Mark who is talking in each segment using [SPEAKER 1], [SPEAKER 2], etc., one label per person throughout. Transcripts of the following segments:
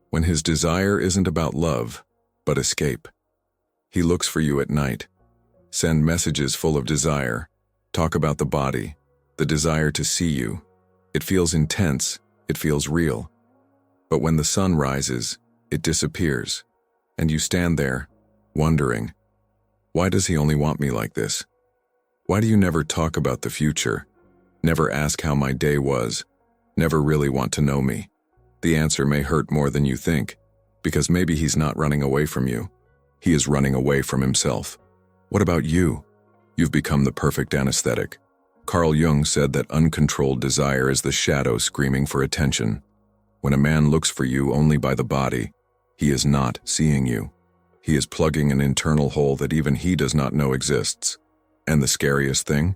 [SPEAKER 1] when his desire isn't about love, but escape. He looks for you at night. Send messages full of desire. Talk about the body, the desire to see you. It feels intense, it feels real. But when the sun rises, it disappears, and you stand there, wondering, why does he only want me like this? Why do you never talk about the future? Never ask how my day was? Never really want to know me? The answer may hurt more than you think, because maybe he's not running away from you. He is running away from himself. What about you? You've become the perfect anesthetic. Carl Jung said that uncontrolled desire is the shadow screaming for attention. When a man looks for you only by the body, he is not seeing you. He is plugging an internal hole that even he does not know exists. And the scariest thing?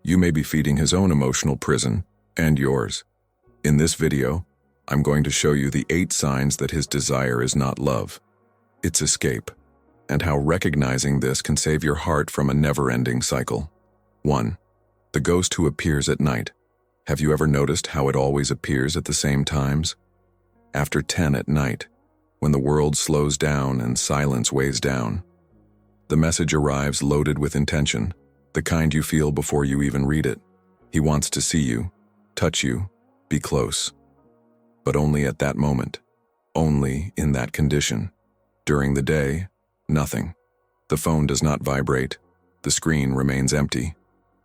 [SPEAKER 1] You may be feeding his own emotional prison, and yours. In this video, I'm going to show you the 8 signs that his desire is not love. It's escape, and how recognizing this can save your heart from a never-ending cycle. 1. The ghost who appears at night. Have you ever noticed how it always appears at the same times? After 10 at night, when the world slows down and silence weighs down. The message arrives loaded with intention, the kind you feel before you even read it. He wants to see you, touch you, be close. But only at that moment, only in that condition. During the day, nothing. The phone does not vibrate, the screen remains empty.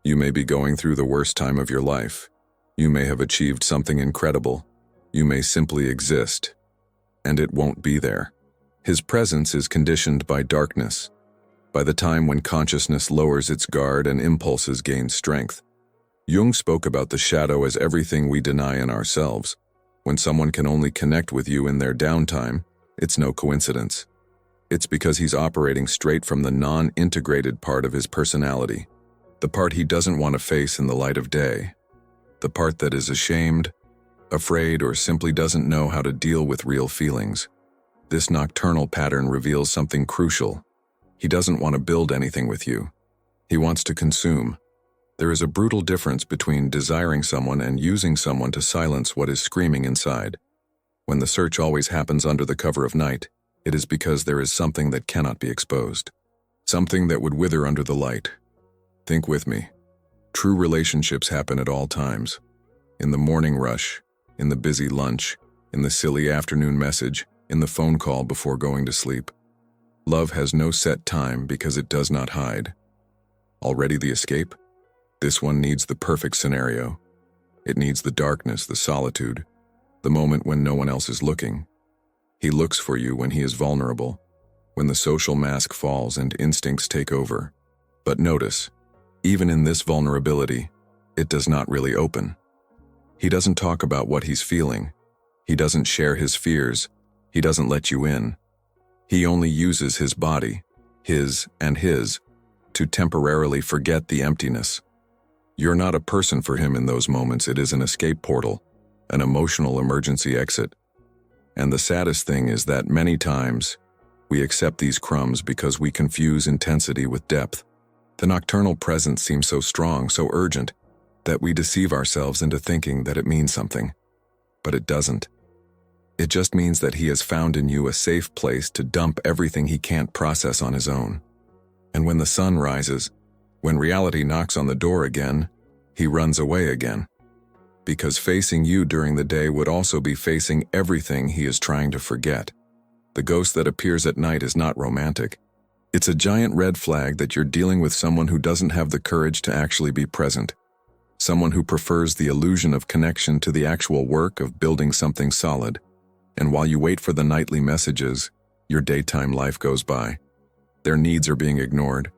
[SPEAKER 1] You may be going through the worst time of your life. You may have achieved something incredible. You may simply exist, and it won't be there. His presence is conditioned by darkness, by the time when consciousness lowers its guard and impulses gain strength. Jung spoke about the shadow as everything we deny in ourselves. When someone can only connect with you in their downtime, it's no coincidence. It's because he's operating straight from the non-integrated part of his personality, the part he doesn't want to face in the light of day, the part that is ashamed, afraid, or simply doesn't know how to deal with real feelings. This nocturnal pattern reveals something crucial. He doesn't want to build anything with you. He wants to consume. There is a brutal difference between desiring someone and using someone to silence what is screaming inside. When the search always happens under the cover of night, it is because there is something that cannot be exposed. Something that would wither under the light. Think with me. True relationships happen at all times. In the morning rush, in the busy lunch, in the silly afternoon message, in the phone call before going to sleep. Love has no set time because it does not hide. Already the escape? This one needs the perfect scenario. It needs the darkness, the solitude, the moment when no one else is looking. He looks for you when he is vulnerable, when the social mask falls and instincts take over. But notice, even in this vulnerability, it does not really open. He doesn't talk about what he's feeling. He doesn't share his fears. He doesn't let you in. He only uses his body, his and his, to temporarily forget the emptiness. You're not a person for him in those moments. It is an escape portal, an emotional emergency exit. And the saddest thing is that many times, we accept these crumbs because we confuse intensity with depth. The nocturnal presence seems so strong, so urgent, that we deceive ourselves into thinking that it means something. But it doesn't. It just means that he has found in you a safe place to dump everything he can't process on his own. And when the sun rises, when reality knocks on the door again, he runs away again. Because facing you during the day would also be facing everything he is trying to forget. The ghost that appears at night is not romantic. It's a giant red flag that you're dealing with someone who doesn't have the courage to actually be present. Someone who prefers the illusion of connection to the actual work of building something solid. And while you wait for the nightly messages, your daytime life goes by. Their needs are being ignored.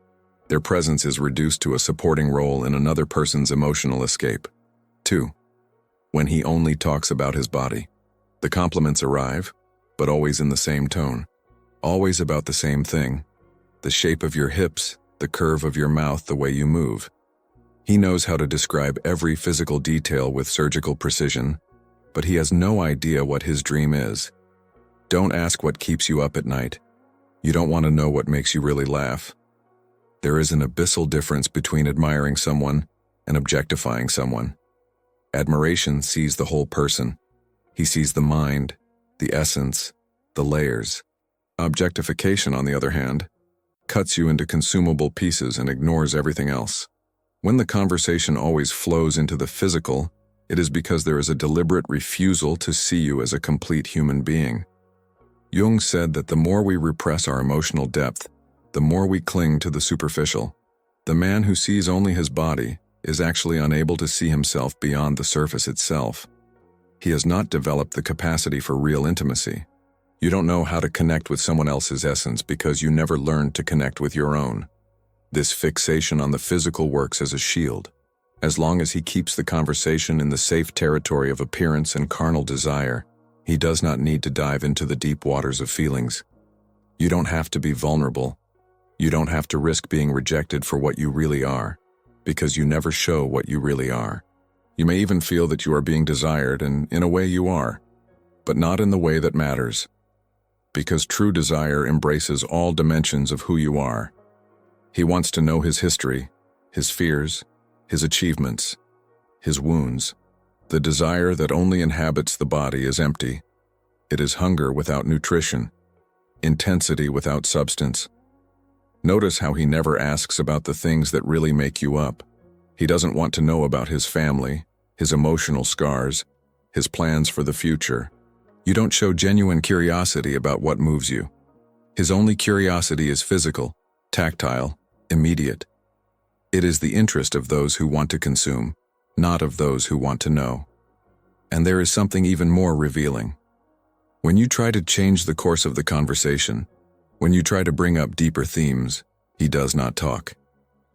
[SPEAKER 1] Their presence is reduced to a supporting role in another person's emotional escape. 2. When he only talks about his body. The compliments arrive, but always in the same tone. Always about the same thing. The shape of your hips, the curve of your mouth, the way you move. He knows how to describe every physical detail with surgical precision, but he has no idea what his dream is. Don't ask what keeps you up at night. You don't want to know what makes you really laugh. There is an abyssal difference between admiring someone and objectifying someone. Admiration sees the whole person. He sees the mind, the essence, the layers. Objectification, on the other hand, cuts you into consumable pieces and ignores everything else. When the conversation always flows into the physical, it is because there is a deliberate refusal to see you as a complete human being. Jung said that the more we repress our emotional depth, the more we cling to the superficial. The man who sees only his body is actually unable to see himself beyond the surface itself. He has not developed the capacity for real intimacy. You don't know how to connect with someone else's essence because you never learned to connect with your own. This fixation on the physical works as a shield. As long as he keeps the conversation in the safe territory of appearance and carnal desire, he does not need to dive into the deep waters of feelings. You don't have to be vulnerable. You don't have to risk being rejected for what you really are, because you never show what you really are. You may even feel that you are being desired, and in a way you are, but not in the way that matters. Because true desire embraces all dimensions of who you are. He wants to know his history, his fears, his achievements, his wounds. The desire that only inhabits the body is empty. It is hunger without nutrition, intensity without substance. Notice how he never asks about the things that really make you up. He doesn't want to know about his family, his emotional scars, his plans for the future. You don't show genuine curiosity about what moves you. His only curiosity is physical, tactile, immediate. It is the interest of those who want to consume, not of those who want to know. And there is something even more revealing. When you try to change the course of the conversation, when you try to bring up deeper themes, he does not talk.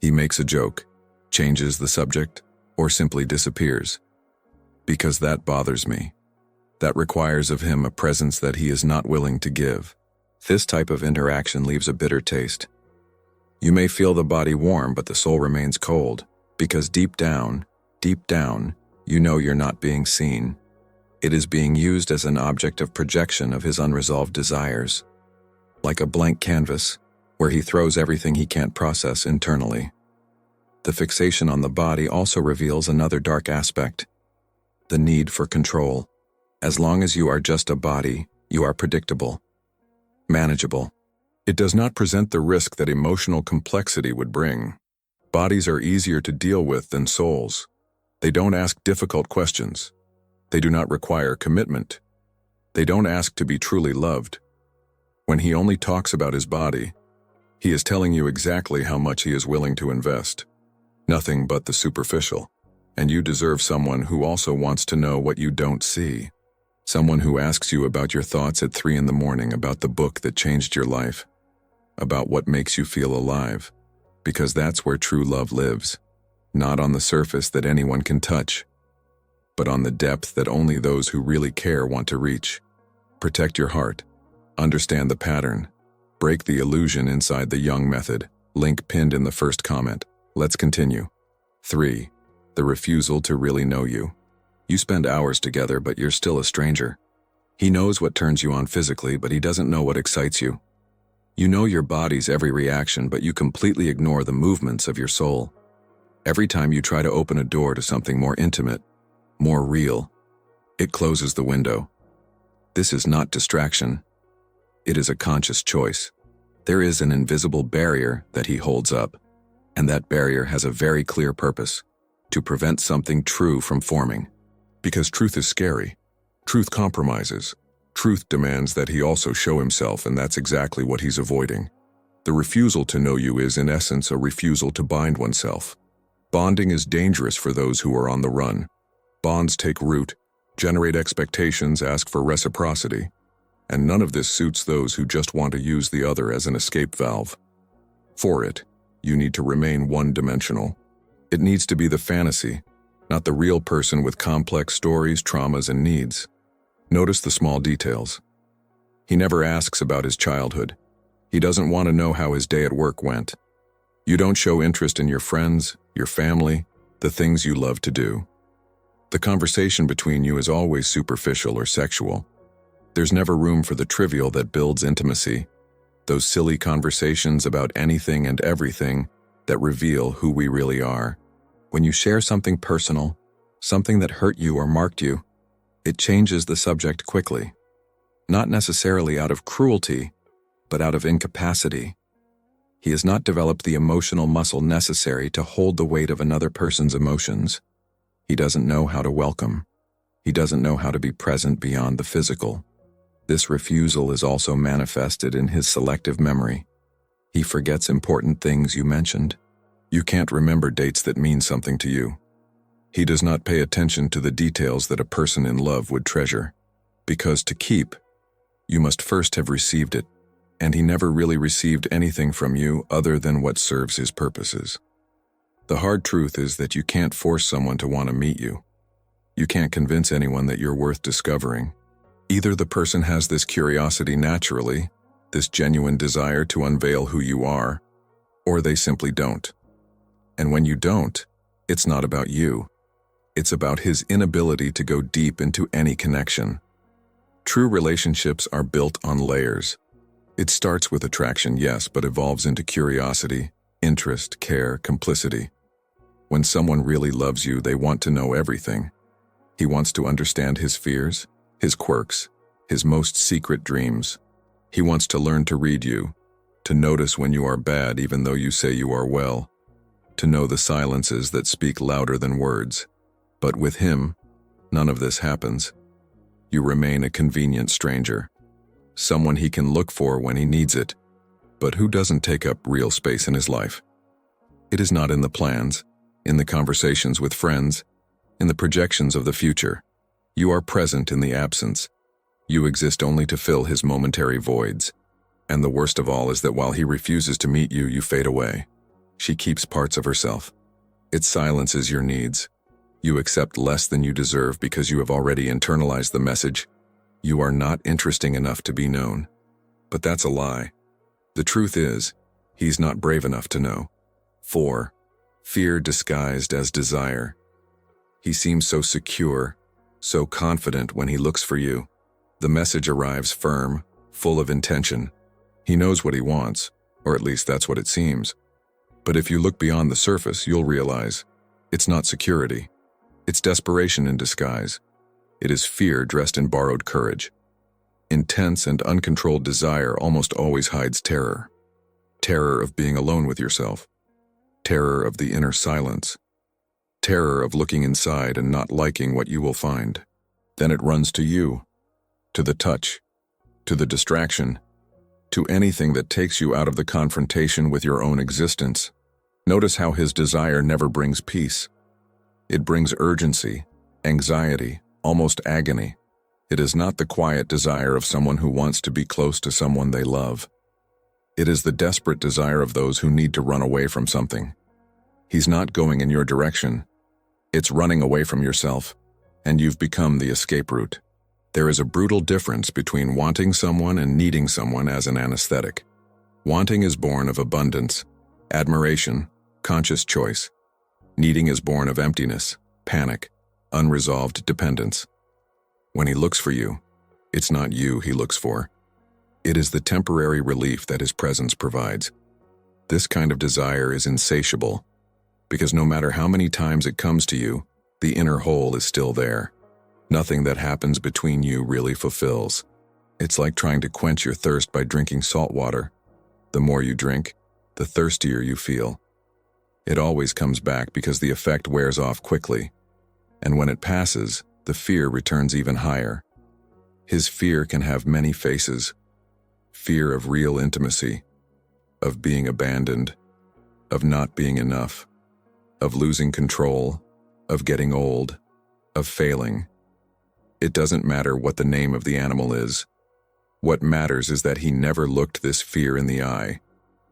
[SPEAKER 1] He makes a joke, changes the subject, or simply disappears. Because that bothers me. That requires of him a presence that he is not willing to give. This type of interaction leaves a bitter taste. You may feel the body warm, but the soul remains cold, because deep down, you know you're not being seen. It is being used as an object of projection of his unresolved desires. Like a blank canvas, where he throws everything he can't process internally. The fixation on the body also reveals another dark aspect, the need for control. As long as you are just a body, you are predictable, manageable. It does not present the risk that emotional complexity would bring. Bodies are easier to deal with than souls. They don't ask difficult questions. They do not require commitment. They don't ask to be truly loved. When he only talks about his body, he is telling you exactly how much he is willing to invest. Nothing but the superficial. And you deserve someone who also wants to know what you don't see. Someone who asks you about your thoughts at 3 a.m, about the book that changed your life, about what makes you feel alive. Because that's where true love lives. Not on the surface that anyone can touch, but on the depth that only those who really care want to reach. Protect your heart. Understand the pattern. Break the illusion inside the Jung Method. Link pinned in the first comment. Let's continue. 3. The refusal to really know you. You spend hours together, but you're still a stranger. He knows what turns you on physically, but he doesn't know what excites you. You know your body's every reaction, but you completely ignore the movements of your soul. Every time you try to open a door to something more intimate, more real, it closes the window. This is not distraction. It is a conscious choice. There is an invisible barrier that he holds up, and that barrier has a very clear purpose, to prevent something true from forming. Because truth is scary. Truth compromises. Truth demands that he also show himself, and that's exactly what he's avoiding. The refusal to know you is, in essence, a refusal to bind oneself. Bonding is dangerous for those who are on the run. Bonds take root, generate expectations, ask for reciprocity. And none of this suits those who just want to use the other as an escape valve. For it, you need to remain one-dimensional. It needs to be the fantasy, not the real person with complex stories, traumas, and needs. Notice the small details. He never asks about his childhood. He doesn't want to know how his day at work went. You don't show interest in your friends, your family, the things you love to do. The conversation between you is always superficial or sexual. There's never room for the trivial that builds intimacy, those silly conversations about anything and everything that reveal who we really are. When you share something personal, something that hurt you or marked you, it changes the subject quickly. not necessarily out of cruelty, but out of incapacity. He has not developed the emotional muscle necessary to hold the weight of another person's emotions. He doesn't know how to welcome. He doesn't know how to be present beyond the physical. This refusal is also manifested in his selective memory. He forgets important things you mentioned. You can't remember dates that mean something to you. He does not pay attention to the details that a person in love would treasure, because to keep, you must first have received it, and he never really received anything from you other than what serves his purposes. The hard truth is that you can't force someone to want to meet you. You can't convince anyone that you're worth discovering. Either the person has this curiosity naturally, this genuine desire to unveil who you are, or they simply don't. And when you don't, it's not about you. It's about his inability to go deep into any connection. True relationships are built on layers. It starts with attraction, yes, but evolves into curiosity, interest, care, complicity. When someone really loves you, they want to know everything. He wants to understand his fears, his quirks, his most secret dreams. He wants to learn to read you, to notice when you are bad even though you say you are well, to know the silences that speak louder than words. But with him, none of this happens. You remain a convenient stranger, someone he can look for when he needs it, but who doesn't take up real space in his life. It is not in the plans, in the conversations with friends, in the projections of the future. You are present in the absence. You exist only to fill his momentary voids. And the worst of all is that while he refuses to meet you, you fade away. She keeps parts of herself. It silences your needs. You accept less than you deserve because you have already internalized the message. You are not interesting enough to be known. But that's a lie. The truth is, he's not brave enough to know. 4. Fear disguised as desire. He seems so secure, so confident when he looks for you. The message arrives firm, full of intention. He knows what he wants, or at least that's what it seems. But if you look beyond the surface, you'll realize it's not security. It's desperation in disguise. It is fear dressed in borrowed courage. Intense and uncontrolled desire almost always hides terror. Terror of being alone with yourself. Terror of the inner silence. Terror of looking inside and not liking what you will find. Then it runs to you, to the touch, to the distraction, to anything that takes you out of the confrontation with your own existence. Notice how his desire never brings peace. It brings urgency, anxiety, almost agony. It is not the quiet desire of someone who wants to be close to someone they love. It is the desperate desire of those who need to run away from something. He's not going in your direction. It's running away from yourself, and you've become the escape route. There is a brutal difference between wanting someone and needing someone as an anesthetic. Wanting is born of abundance, admiration, conscious choice. Needing is born of emptiness, panic, unresolved dependence. When he looks for you, it's not you he looks for. It is the temporary relief that his presence provides. This kind of desire is insatiable, because no matter how many times it comes to you, the inner hole is still there. Nothing that happens between you really fulfills. It's like trying to quench your thirst by drinking salt water. The more you drink, the thirstier you feel. It always comes back because the effect wears off quickly. And when it passes, the fear returns even higher. His fear can have many faces. Fear of real intimacy, of being abandoned, of not being enough, of losing control, of getting old, of failing. It doesn't matter what the name of the animal is. What matters is that he never looked this fear in the eye.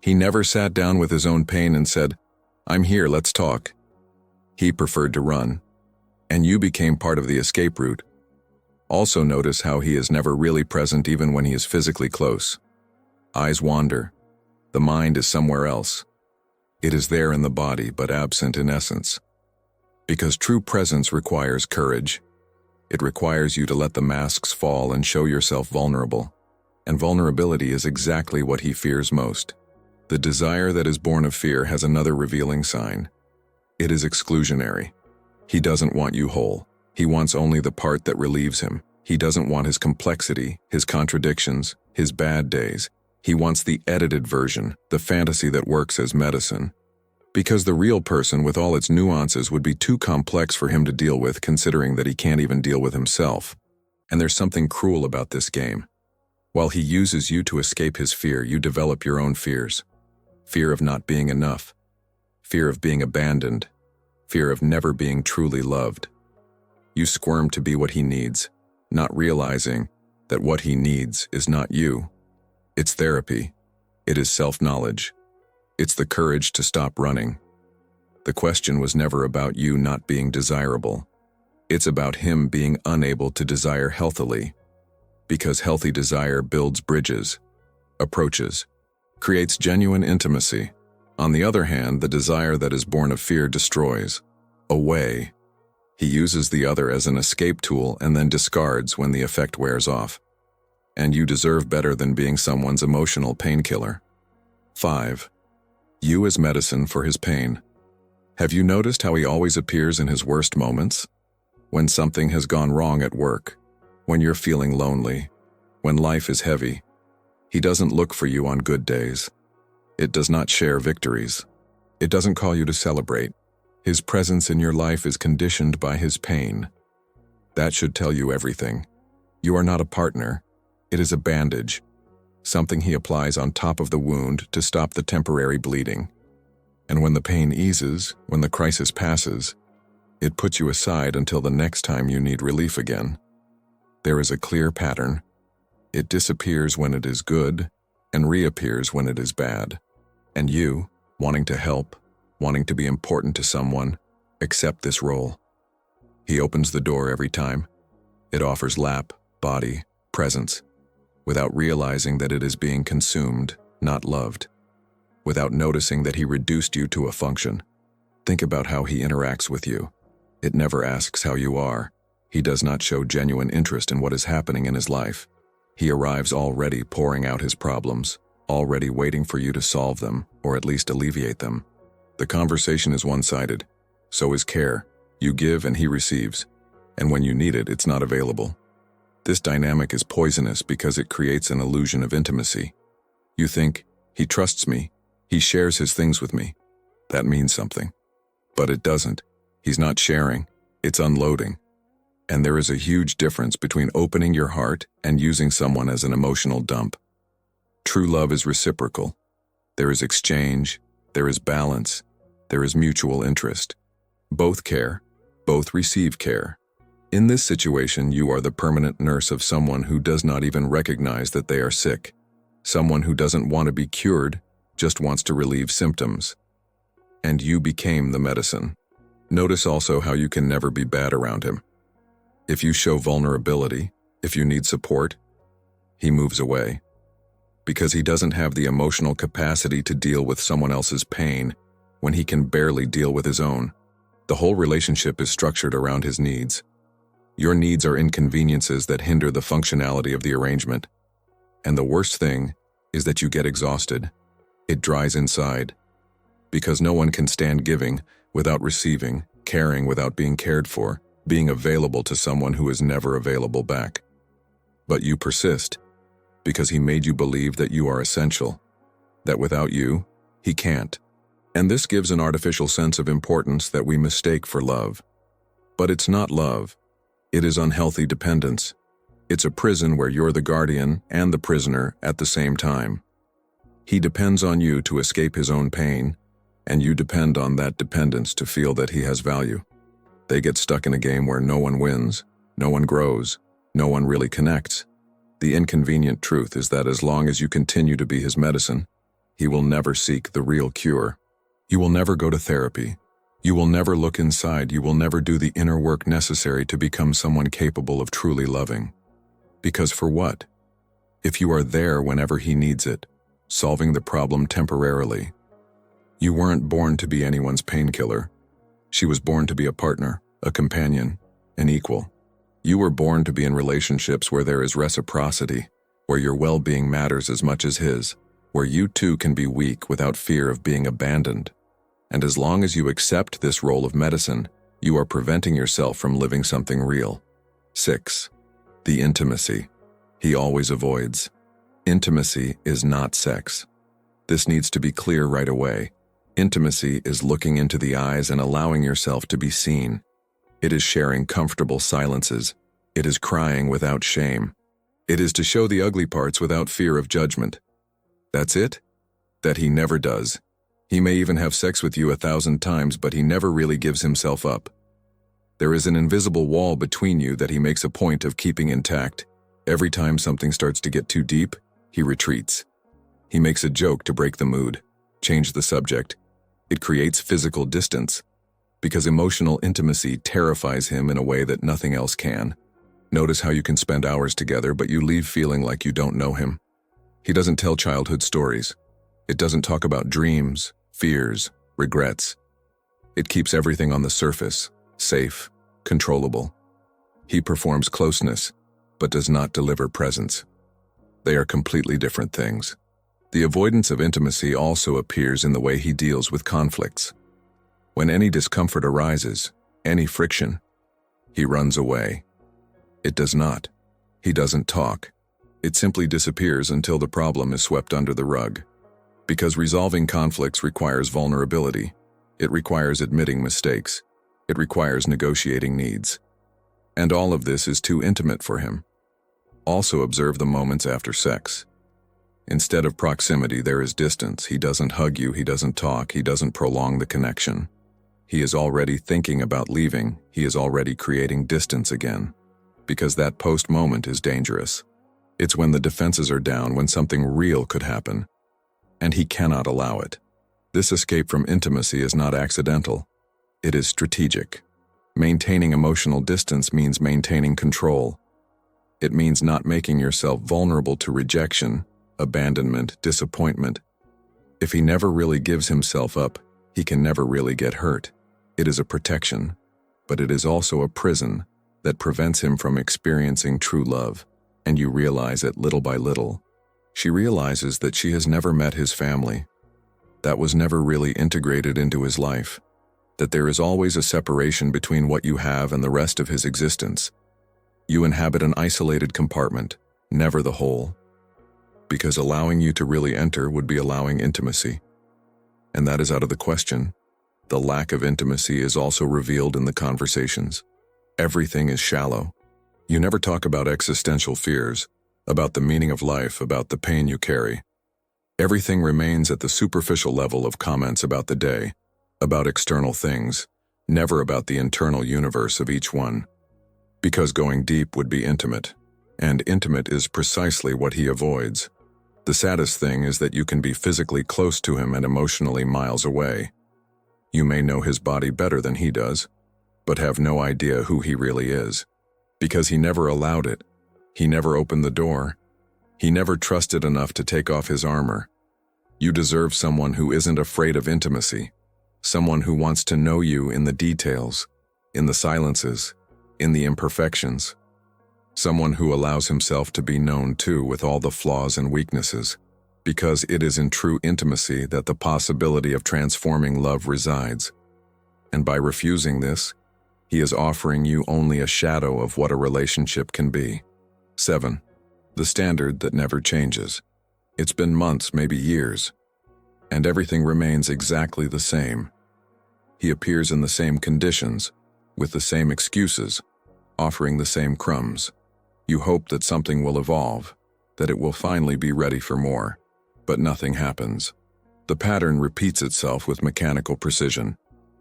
[SPEAKER 1] He never sat down with his own pain and said, "I'm here, let's talk." He preferred to run, and you became part of the escape route. Also notice how he is never really present even when he is physically close. Eyes wander. The mind is somewhere else. It is there in the body, but absent in essence. Because true presence requires courage. It requires you to let the masks fall and show yourself vulnerable. And vulnerability is exactly what he fears most. The desire that is born of fear has another revealing sign. It is exclusionary. He doesn't want you whole. He wants only the part that relieves him. He doesn't want his complexity, his contradictions, his bad days. He wants the edited version, the fantasy that works as medicine. Because the real person with all its nuances would be too complex for him to deal with, considering that he can't even deal with himself. And there's something cruel about this game. While he uses you to escape his fear, you develop your own fears. Fear of not being enough. Fear of being abandoned. Fear of never being truly loved. You squirm to be what he needs, not realizing that what he needs is not you. It's therapy. It is self-knowledge. It's the courage to stop running. The question was never about you not being desirable. It's about him being unable to desire healthily. Because healthy desire builds bridges, approaches, creates genuine intimacy. On the other hand, the desire that is born of fear destroys. Away. He uses the other as an escape tool and then discards when the effect wears off. And you deserve better than being someone's emotional painkiller. 5. You as medicine for his pain. Have you noticed how he always appears in his worst moments? When something has gone wrong at work, when you're feeling lonely, when life is heavy. He doesn't look for you on good days. It does not share victories. It doesn't call you to celebrate. His presence in your life is conditioned by his pain. That should tell you everything. You are not a partner. It is a bandage, something he applies on top of the wound to stop the temporary bleeding. And when the pain eases, when the crisis passes, it puts you aside until the next time you need relief again. There is a clear pattern. It disappears when it is good and reappears when it is bad. And you, wanting to help, wanting to be important to someone, accept this role. He opens the door every time. It offers lap, body, presence, without realizing that it is being consumed, not loved. Without noticing that he reduced you to a function. Think about how he interacts with you. It never asks how you are. He does not show genuine interest in what is happening in his life. He arrives already pouring out his problems, already waiting for you to solve them, or at least alleviate them. The conversation is one-sided. So is care. You give and he receives. And when you need it, it's not available. This dynamic is poisonous because it creates an illusion of intimacy. You think, he trusts me, he shares his things with me. That means something. But it doesn't. He's not sharing, it's unloading. And there is a huge difference between opening your heart and using someone as an emotional dump. True love is reciprocal. There is exchange, there is balance, there is mutual interest. Both care, both receive care. In this situation, you are the permanent nurse of someone who does not even recognize that they are sick. Someone who doesn't want to be cured, just wants to relieve symptoms. And you became the medicine. Notice also how you can never be bad around him. If you show vulnerability, if you need support, he moves away. Because he doesn't have the emotional capacity to deal with someone else's pain when he can barely deal with his own. The whole relationship is structured around his needs. Your needs are inconveniences that hinder the functionality of the arrangement. And the worst thing is that you get exhausted. It dries inside. Because no one can stand giving without receiving, caring without being cared for, being available to someone who is never available back. But you persist, because he made you believe that you are essential, that without you, he can't. And this gives an artificial sense of importance that we mistake for love. But it's not love. It is unhealthy dependence. It's a prison where you're the guardian and the prisoner at the same time. He depends on you to escape his own pain, and you depend on that dependence to feel that he has value. They get stuck in a game where no one wins, no one grows, no one really connects. The inconvenient truth is that as long as you continue to be his medicine, he will never seek the real cure. You will never go to therapy. You will never look inside. You will never do the inner work necessary to become someone capable of truly loving. Because for what? If you are there whenever he needs it, solving the problem temporarily. You weren't born to be anyone's painkiller. She was born to be a partner, a companion, an equal. You were born to be in relationships where there is reciprocity, where your well-being matters as much as his, where you too can be weak without fear of being abandoned. And as long as you accept this role of medicine, you are preventing yourself from living something real. 6. The intimacy he always avoids. Intimacy is not sex. This needs to be clear right away. Intimacy is looking into the eyes and allowing yourself to be seen. It is sharing comfortable silences. It is crying without shame. It is to show the ugly parts without fear of judgment. That's it? That he never does. He may even have sex with you 1,000 times, but he never really gives himself up. There is an invisible wall between you that he makes a point of keeping intact. Every time something starts to get too deep, he retreats. He makes a joke to break the mood, change the subject. It creates physical distance, because emotional intimacy terrifies him in a way that nothing else can. Notice how you can spend hours together, but you leave feeling like you don't know him. He doesn't tell childhood stories. It doesn't talk about dreams, fears, regrets. It keeps everything on the surface, safe, controllable. He performs closeness, but does not deliver presence. They are completely different things. The avoidance of intimacy also appears in the way he deals with conflicts. When any discomfort arises, any friction, he runs away. It does not. He doesn't talk. It simply disappears until the problem is swept under the rug. Because resolving conflicts requires vulnerability. It requires admitting mistakes. It requires negotiating needs. And all of this is too intimate for him. Also observe the moments after sex. Instead of proximity, there is distance. He doesn't hug you, he doesn't talk, he doesn't prolong the connection. He is already thinking about leaving, he is already creating distance again. Because that post-moment is dangerous. It's when the defenses are down, when something real could happen. And he cannot allow it. This escape from intimacy is not accidental. It is strategic. Maintaining emotional distance means maintaining control. It means not making yourself vulnerable to rejection, abandonment, disappointment. If he never really gives himself up, he can never really get hurt. It is a protection, but it is also a prison that prevents him from experiencing true love, and you realize it little by little. She realizes that she has never met his family. That was never really integrated into his life. That there is always a separation between what you have and the rest of his existence. You inhabit an isolated compartment, never the whole. Because allowing you to really enter would be allowing intimacy. And that is out of the question. The lack of intimacy is also revealed in the conversations. Everything is shallow. You never talk about existential fears, about the meaning of life, about the pain you carry. Everything remains at the superficial level of comments about the day, about external things, never about the internal universe of each one. Because going deep would be intimate, and intimate is precisely what he avoids. The saddest thing is that you can be physically close to him and emotionally miles away. You may know his body better than he does, but have no idea who he really is. Because he never allowed it. He never opened the door. He never trusted enough to take off his armor. You deserve someone who isn't afraid of intimacy. Someone who wants to know you in the details, in the silences, in the imperfections. Someone who allows himself to be known too with all the flaws and weaknesses, because it is in true intimacy that the possibility of transforming love resides. And by refusing this, he is offering you only a shadow of what a relationship can be. 7. The standard that never changes. It's been months, maybe years, and everything remains exactly the same. He appears in the same conditions, with the same excuses, offering the same crumbs. You hope that something will evolve, that it will finally be ready for more, but nothing happens. The pattern repeats itself with mechanical precision.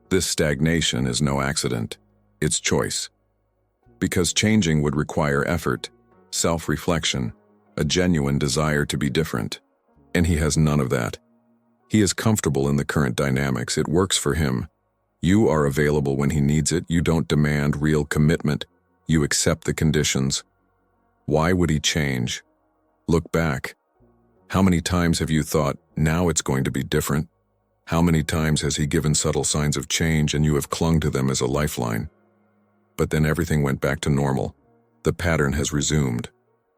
[SPEAKER 1] This stagnation is no accident, it's choice. Because changing would require effort, self-reflection, a genuine desire to be different. And he has none of that. He is comfortable in the current dynamics, it works for him. You are available when he needs it, you don't demand real commitment, you accept the conditions. Why would he change? Look back. How many times have you thought, now it's going to be different? How many times has he given subtle signs of change and you have clung to them as a lifeline? But then everything went back to normal. The pattern has resumed.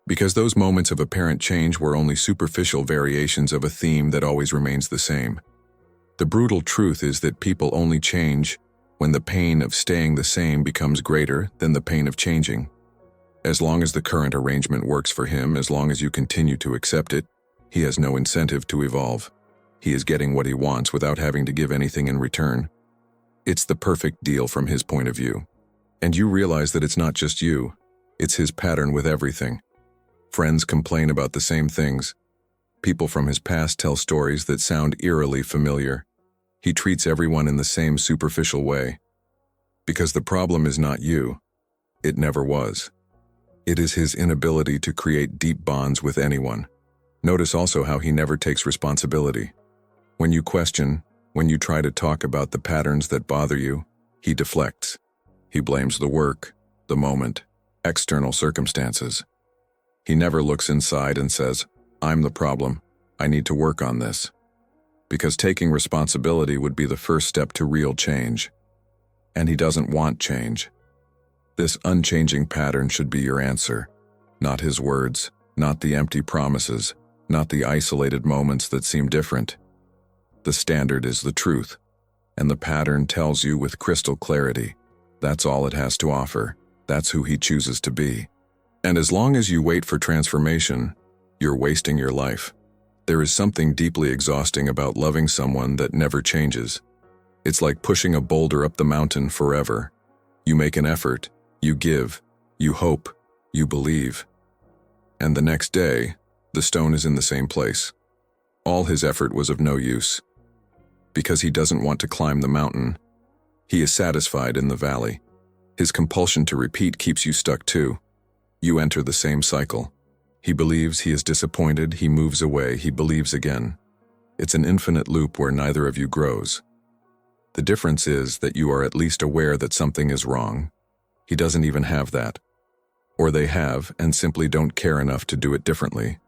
[SPEAKER 1] Because those moments of apparent change were only superficial variations of a theme that always remains the same. The brutal truth is that people only change when the pain of staying the same becomes greater than the pain of changing. As long as the current arrangement works for him, as long as you continue to accept it, he has no incentive to evolve. He is getting what he wants without having to give anything in return. It's the perfect deal from his point of view. And you realize that it's not just you, it's his pattern with everything. Friends complain about the same things. People from his past tell stories that sound eerily familiar. He treats everyone in the same superficial way. Because the problem is not you. It never was. It is his inability to create deep bonds with anyone. Notice also how he never takes responsibility. When you question, when you try to talk about the patterns that bother you, he deflects. He blames the work, the moment, external circumstances. He never looks inside and says, "I'm the problem. I need to work on this." Because taking responsibility would be the first step to real change. And he doesn't want change. This unchanging pattern should be your answer, not his words, not the empty promises, not the isolated moments that seem different. The standard is the truth, and the pattern tells you with crystal clarity. That's all it has to offer. That's who he chooses to be. And as long as you wait for transformation, you're wasting your life. There is something deeply exhausting about loving someone that never changes. It's like pushing a boulder up the mountain forever. You make an effort, you give, you hope, you believe. And the next day, the stone is in the same place. All his effort was of no use. Because he doesn't want to climb the mountain, he is satisfied in the valley. His compulsion to repeat keeps you stuck too. You enter the same cycle. He believes, he is disappointed, he moves away, he believes again. It's an infinite loop where neither of you grows. The difference is that you are at least aware that something is wrong. He doesn't even have that. Or they have and simply don't care enough to do it differently.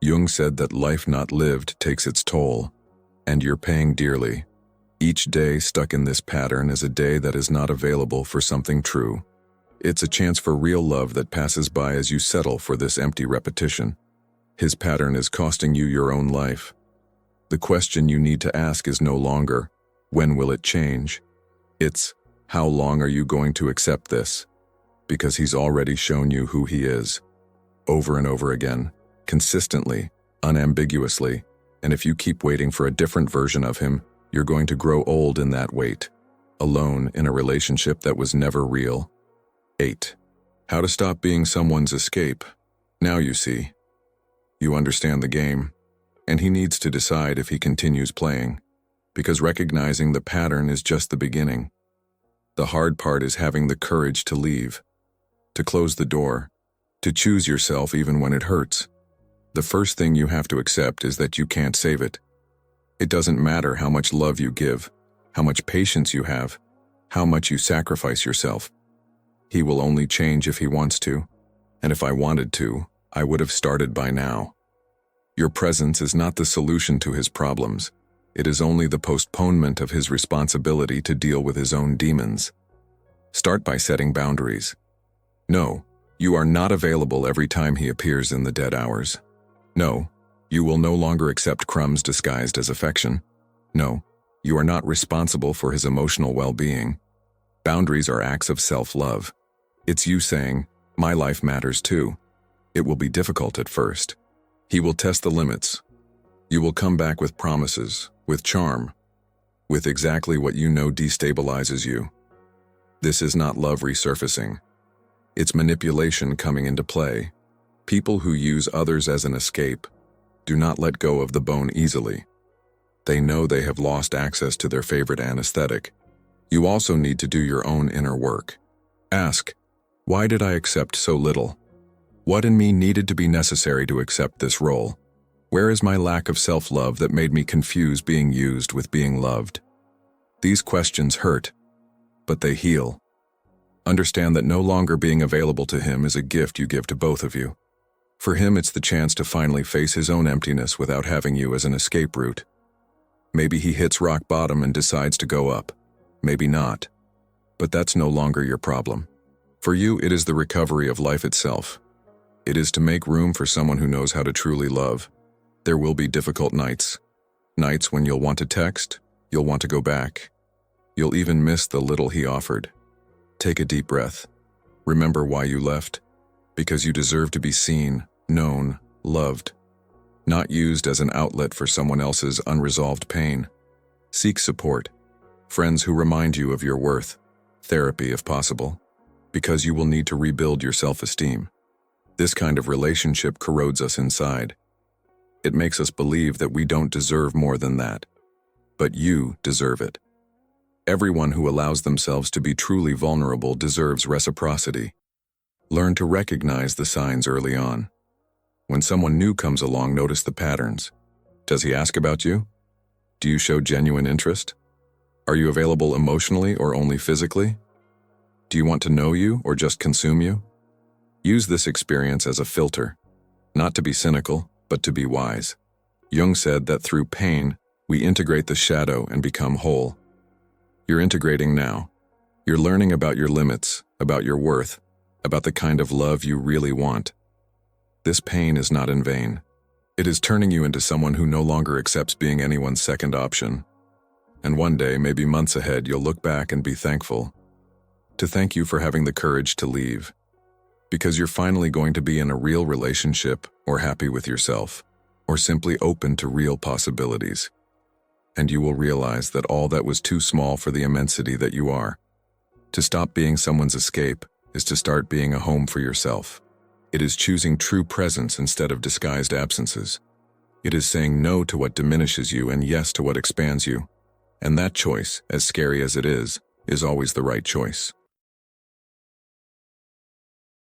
[SPEAKER 1] Jung said that life not lived takes its toll, and you're paying dearly. Each day stuck in this pattern is a day that is not available for something true. It's a chance for real love that passes by as you settle for this empty repetition. His pattern is costing you your own life. The question you need to ask is no longer, when will it change? It's, how long are you going to accept this? Because he's already shown you who he is. Over and over again, consistently, unambiguously, and if you keep waiting for a different version of him, you're going to grow old in that wait, alone in a relationship that was never real. 8. How to stop being someone's escape. Now you see. You understand the game, and he needs to decide if he continues playing, because recognizing the pattern is just the beginning. The hard part is having the courage to leave, to close the door, to choose yourself even when it hurts. The first thing you have to accept is that you can't save it. It doesn't matter how much love you give, how much patience you have, how much you sacrifice yourself. He will only change if he wants to, and if I wanted to, I would have started by now. Your presence is not the solution to his problems. It is only the postponement of his responsibility to deal with his own demons. Start by setting boundaries. No, you are not available every time he appears in the dead hours. No, you will no longer accept crumbs disguised as affection. No, you are not responsible for his emotional well-being. Boundaries are acts of self-love. It's you saying, my life matters too. It will be difficult at first. He will test the limits. You will come back with promises, with charm, with exactly what you know destabilizes you. This is not love resurfacing. It's manipulation coming into play. People who use others as an escape do not let go of the bone easily. They know they have lost access to their favorite anesthetic. You also need to do your own inner work. Ask, why did I accept so little? What in me needed to be necessary to accept this role? Where is my lack of self-love that made me confuse being used with being loved? These questions hurt, but they heal. Understand that no longer being available to him is a gift you give to both of you. For him, it's the chance to finally face his own emptiness without having you as an escape route. Maybe he hits rock bottom and decides to go up. Maybe not. But that's no longer your problem. For you, it is the recovery of life itself. It is to make room for someone who knows how to truly love. There will be difficult nights. Nights when you'll want to text, you'll want to go back. You'll even miss the little he offered. Take a deep breath. Remember why you left. because you deserve to be seen, known, loved, not used as an outlet for someone else's unresolved pain. Seek support, friends who remind you of your worth, therapy if possible, because you will need to rebuild your self-esteem. This kind of relationship corrodes us inside. It makes us believe that we don't deserve more than that. But you deserve it. Everyone who allows themselves to be truly vulnerable deserves reciprocity. Learn to recognize the signs early on. When someone new comes along, notice the patterns. Does he ask about you? Do you show genuine interest? Are you available emotionally or only physically? Do you want to know you or just consume you? Use this experience as a filter, not to be cynical, but to be wise. Jung said that through pain, we integrate the shadow and become whole. You're integrating now. You're learning about your limits, about your worth, about the kind of love you really want. This pain is not in vain. It is turning you into someone who no longer accepts being anyone's second option. And one day, maybe months ahead, you'll look back and be thankful. To thank you for having the courage to leave. Because you're finally going to be in a real relationship, or happy with yourself, or simply open to real possibilities. And you will realize that all that was too small for the immensity that you are. To stop being someone's escape is to start being a home for yourself. It is choosing true presence instead of disguised absences. It is saying no to what diminishes you and yes to what expands you. And that choice, as scary as it is always the right choice.